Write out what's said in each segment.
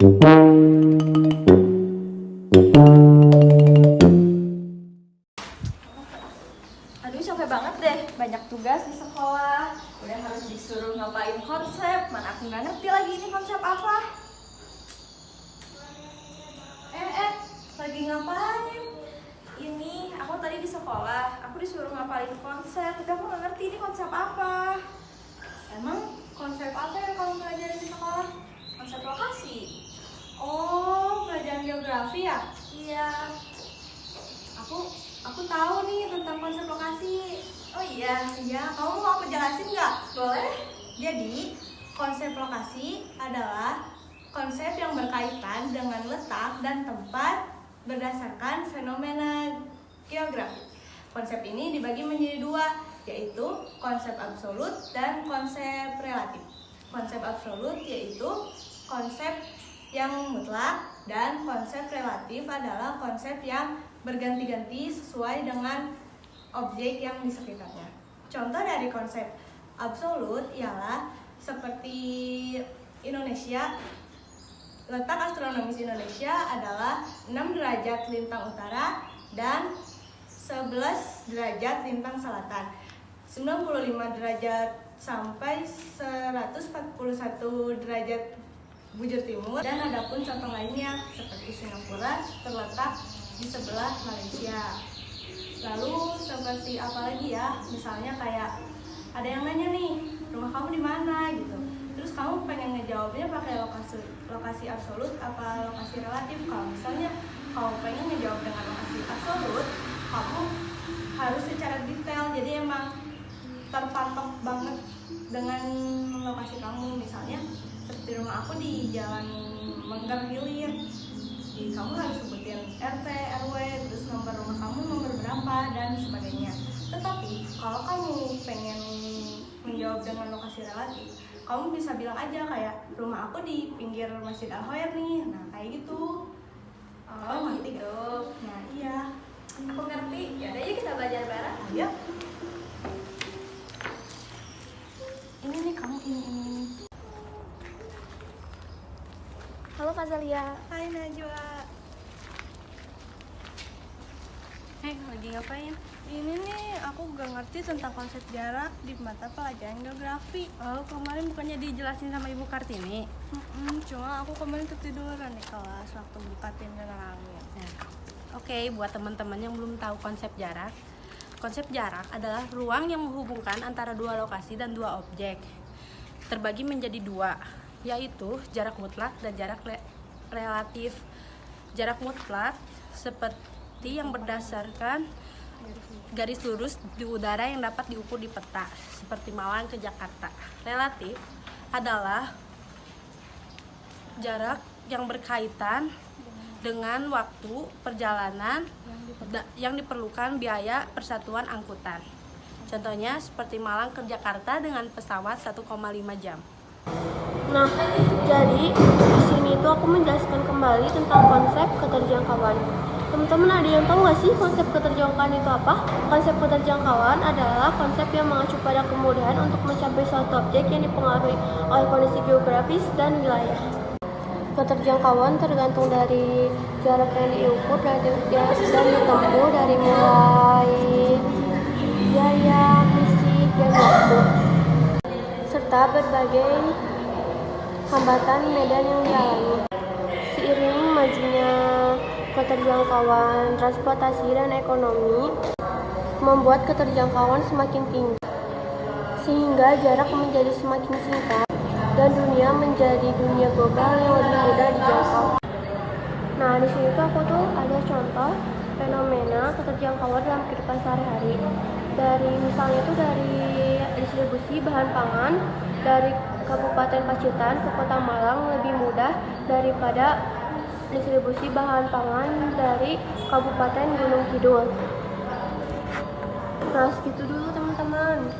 Aduh, capek banget deh, banyak tugas di sekolah. Udah harus disuruh ngapain konsep, mana aku nggak ngerti lagi ini konsep apa. Lagi ngapain? Ini, aku tadi di sekolah, aku disuruh ngapalin konsep, tapi aku nggak ngerti ini konsep apa. Emang konsep apa yang kamu pelajarin di sekolah? Konsep lokasi. Oh, pelajaran geografi ya? Iya. Aku tahu nih tentang konsep lokasi. Oh iya, kamu mau aku jelasin nggak? Boleh. Jadi, konsep lokasi adalah konsep yang berkaitan dengan letak dan tempat berdasarkan fenomena geografi. Konsep ini dibagi menjadi dua, yaitu konsep absolut dan konsep relatif. Konsep absolut yaitu konsep yang mutlak, dan konsep relatif adalah konsep yang berganti-ganti sesuai dengan objek yang di sekitarnya. Contoh dari konsep absolut ialah seperti Indonesia. Letak astronomis Indonesia adalah 6 derajat lintang utara dan 11 derajat lintang selatan, 95 derajat sampai 141 derajat bujur timur. Dan adapun contoh lainnya seperti Singapura terletak di sebelah Malaysia. Lalu seperti apa lagi ya? Misalnya kayak ada yang nanya nih, rumah kamu di mana gitu. Terus kamu pengen ngejawabnya pakai lokasi absolut apa lokasi relatif? Kalau misalnya kamu pengen ngejawab dengan lokasi absolut, kamu harus secara detail. Jadi emang terpatok banget dengan lokasi kamu. Misalnya seperti rumah aku di Jalan Mengger Hilir. Jadi kamu harus sebutin RT, RW, terus nomor rumah kamu nomor berapa dan sebagainya. Tetapi kalau kamu pengen menjawab dengan lokasi relatif, kamu bisa bilang aja kayak rumah aku di pinggir Masjid Al-Khair nih. Nah, kayak gitu. Oh gitu. Nah, iya. Aku ngerti. Yaudah yuk kita belajar bareng. Ayo. Ini nih kamu ini. Halo Fazalia. Hai Najwa. Lagi ngapain? Ini nih aku gak ngerti tentang konsep jarak di mata pelajaran geografi. Oh, kemarin bukannya dijelasin sama Ibu Kartini? Cuma aku kemarin ketiduran di kelas waktu Bu Kartini nerangin. Nah, Oke, buat teman-teman yang belum tahu konsep jarak adalah ruang yang menghubungkan antara dua lokasi dan dua objek. Terbagi menjadi dua, yaitu jarak mutlak dan jarak relatif. Jarak mutlak seperti yang berdasarkan garis lurus di udara yang dapat diukur di peta, seperti Malang ke Jakarta. Relatif adalah jarak yang berkaitan dengan waktu perjalanan yang diperlukan biaya persatuan angkutan. Contohnya seperti Malang ke Jakarta dengan pesawat 1,5 jam. Nah, jadi di sini itu aku menjelaskan kembali tentang konsep keterjangkauan. Teman-teman ada yang tahu nggak sih konsep keterjangkauan itu apa? Konsep keterjangkauan adalah konsep yang mengacu pada kemudahan untuk mencapai suatu objek yang dipengaruhi oleh kondisi geografis dan wilayah. Keterjangkauan tergantung dari jarak yang diukur dan ditempuh dari mulai biaya, fisik, dan waktu, serta berbagai hambatan medan yang dialami. Seiring majunya keterjangkauan, transportasi, dan ekonomi membuat keterjangkauan semakin tinggi, sehingga jarak menjadi semakin singkat dan dunia menjadi dunia global yang lebih mudah dijangkau. Nah, di sini tuh aku tuh ada contoh fenomena keterjangkauan dalam kehidupan sehari-hari. Misalnya itu dari distribusi bahan pangan dari Kabupaten Pacitan ke Kota Malang lebih mudah daripada distribusi bahan pangan dari Kabupaten Gunung Kidul. Nah, segitu dulu teman-teman.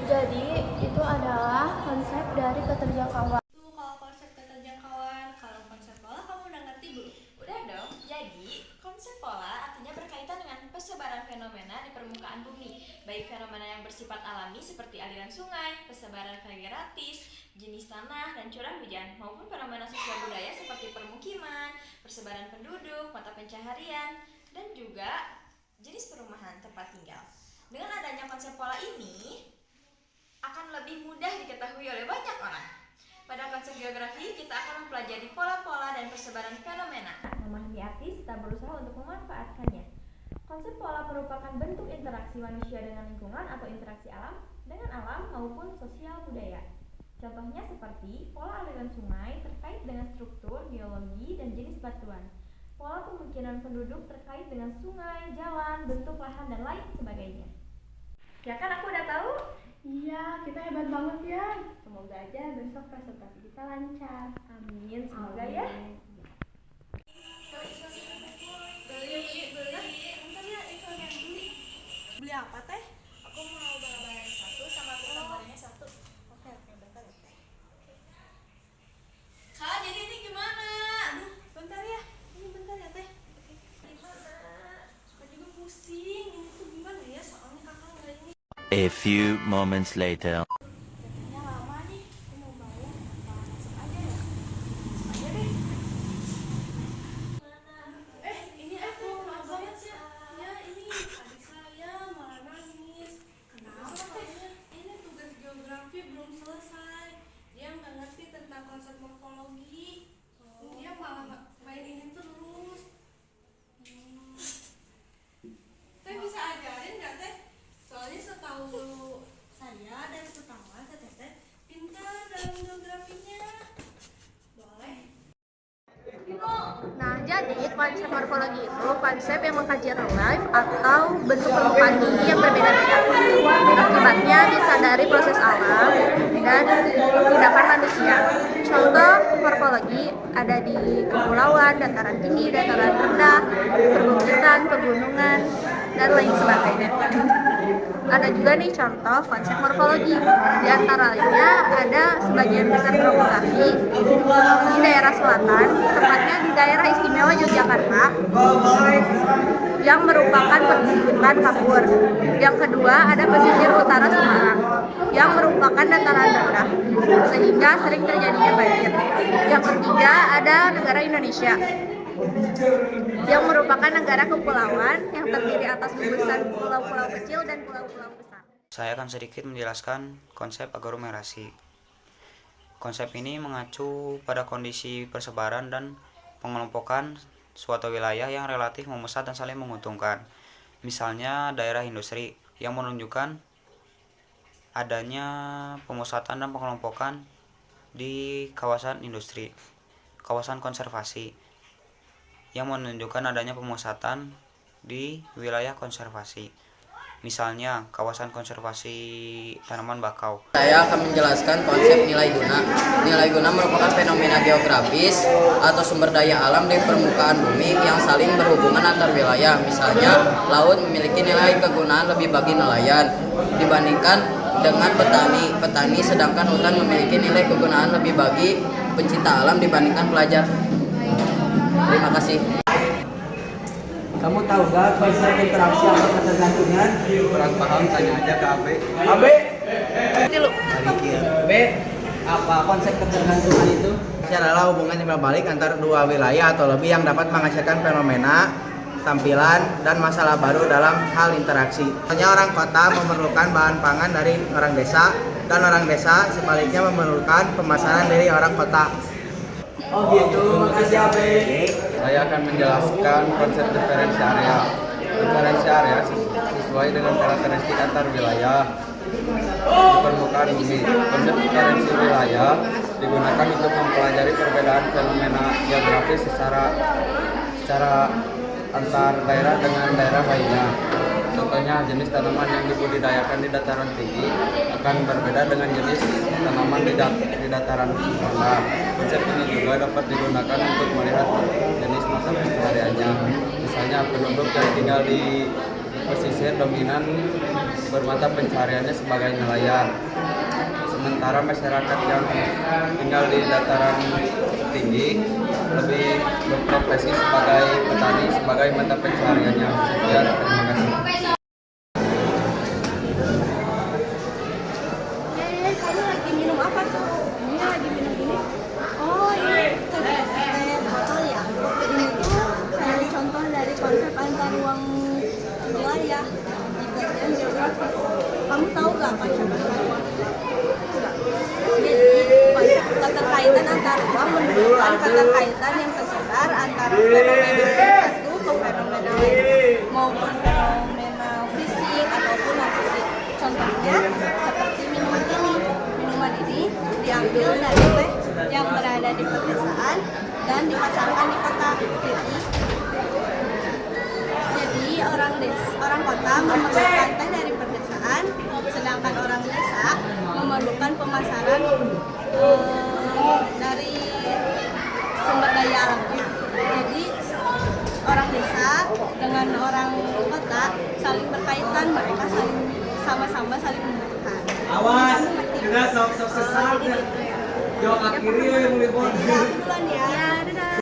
Jadi itu adalah konsep dari keterjangkauan. Kalau konsep keterjangkauan, kalau konsep pola kamu udah ngerti belum? Udah dong. Jadi, konsep pola artinya berkaitan dengan persebaran fenomena di permukaan bumi, baik fenomena yang bersifat alami seperti aliran sungai, persebaran gratis, jenis tanah dan curah hujan, maupun fenomena sosial budaya seperti permukiman, persebaran penduduk, mata pencaharian, dan juga jenis perumahan tempat tinggal. Dengan adanya konsep pola ini akan lebih mudah diketahui oleh banyak orang. Pada konsep geografi, kita akan mempelajari pola-pola dan persebaran fenomena, memahami arti serta berusaha untuk memanfaatkannya. Konsep pola merupakan bentuk interaksi manusia dengan lingkungan atau interaksi alam dengan alam maupun sosial budaya. Contohnya seperti pola aliran sungai terkait dengan struktur, geologi, dan jenis batuan. Pola pemukiman penduduk terkait dengan sungai, jalan, bentuk lahan, dan lain sebagainya. Ya kan, aku udah tahu? Iya, kita hebat banget ya. Semoga aja besok presentasi kita lancar. Amin, semoga ya. Beli apa teh? Aku mau bala-balanya satu sama pisang gorengnya satu. Oke, bentar ya teh. Kak, jadi ini gimana? Aduh, bentar ya. Ini bentar ya teh. Gimana? Suka juga pusing. Ini tuh gimana ya? Soalnya kakak nggak ini. A few moments later. Katanya lama nih. Aku mau bawa. Apa langsung aja ya? Langsung aja deh. Ini aku maaf banget ya. Ya, ini adik saya malah nangis. Kenapa teh? Ini tugas geografi belum selesai. Dia nggak ngerti tentang konsep morfologi. Dia malah main ini terus. Teh bisa ajarin nggak teh? Soalnya setahu saya dan setahu teteh pintar dalam geografinya. Boleh? Nah, jadi konsep morfologi itu konsep yang mengkaji relief atau bentuk permukaan bumi yang berbeda-beda. Akibatnya bisa dari proses alam dan tindakan manusia. Contoh morfologi ada di kepulauan, dataran tinggi, dataran rendah, perbukitan, pegunungan, dan lain sebagainya. Ada juga nih contoh konsep morfologi. Di antaranya ada sebagian besar topografi di daerah selatan, tepatnya di daerah istimewa Yogyakarta, yang merupakan perbukitan kapur. Yang kedua ada pesisir utara Semarang, yang merupakan dataran rendah, sehingga sering terjadinya banjir. Yang ketiga ada negara Indonesia, yang merupakan negara kepulauan yang terdiri atas gugusan pulau-pulau kecil dan pulau-pulau besar. Saya akan sedikit menjelaskan konsep aglomerasi. Konsep ini mengacu pada kondisi persebaran dan pengelompokan suatu wilayah yang relatif memusat dan saling menguntungkan. Misalnya daerah industri yang menunjukkan adanya pemusatan dan pengelompokan di kawasan industri. Kawasan konservasi yang menunjukkan adanya pemusatan di wilayah konservasi. Misalnya kawasan konservasi tanaman bakau. Saya akan menjelaskan konsep nilai guna. Nilai guna merupakan fenomena geografis atau sumber daya alam di permukaan bumi yang saling berhubungan antar wilayah. Misalnya, laut memiliki nilai kegunaan lebih bagi nelayan dibandingkan dengan petani, sedangkan hutan memiliki nilai kegunaan lebih bagi pencinta alam dibandingkan pelajar. Terima kasih. Kamu tahu gak konsep interaksi atau ketergantungan? Kurang paham, tanya aja ke AB. AB? B, apa konsep ketergantungan itu? Adalah hubungan timbal balik antara dua wilayah atau lebih yang dapat menghasilkan fenomena, tampilan, dan masalah baru dalam hal interaksi. Contohnya orang kota memerlukan bahan pangan dari orang desa, dan orang desa sebaliknya memerlukan pemasaran dari orang kota. Oh gitu, makasih AB. Saya akan menjelaskan konsep diferensi area. Diferensi area sesuai dengan karakteristik antar wilayah di permukaan bumi. Konsep diferensi wilayah digunakan untuk mempelajari perbedaan fenomena geografis secara antar daerah dengan daerah lainnya. Contohnya, jenis tanaman yang dibudidayakan di dataran tinggi akan berbeda dengan jenis tanaman di dataran rendah. Konsep ini juga dapat digunakan untuk melihat jenis mata pencahariannya. Misalnya, penduduk yang tinggal di pesisir dominan bermata pencahariannya sebagai nelayan. Sementara masyarakat yang tinggal di dataran tinggi lebih berprofesi sebagai petani sebagai mata pencahariannya. Sekian, terima kasih. Kamu lagi minum apa tuh? Ini keterkaitan yang tersebar antara fenomena satu ke fenomena lain, maupun fenomena fisik ataupun non fisik. Contohnya seperti minuman ini. Minuman ini diambil dari teh yang berada di pedesaan dan dipasarkan di kota. Jadi orang kota memerlukan teh dari pedesaan, sedangkan orang desa memerlukan pemasaran dari sumber daya alamnya. Jadi orang desa dengan orang kota saling berkaitan, mereka sama-sama saling membutuhkan. Awas, kita sok-sok sesat ya. Yo akhirnya yang meliput. Duluan ya. Dadah.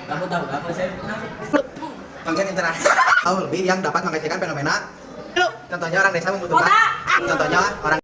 Kamu tahu nggak konsep interaksi tahu lebih yang dapat menghasilkan fenomena? Contohnya orang desa membutuhkan. Contohnya orang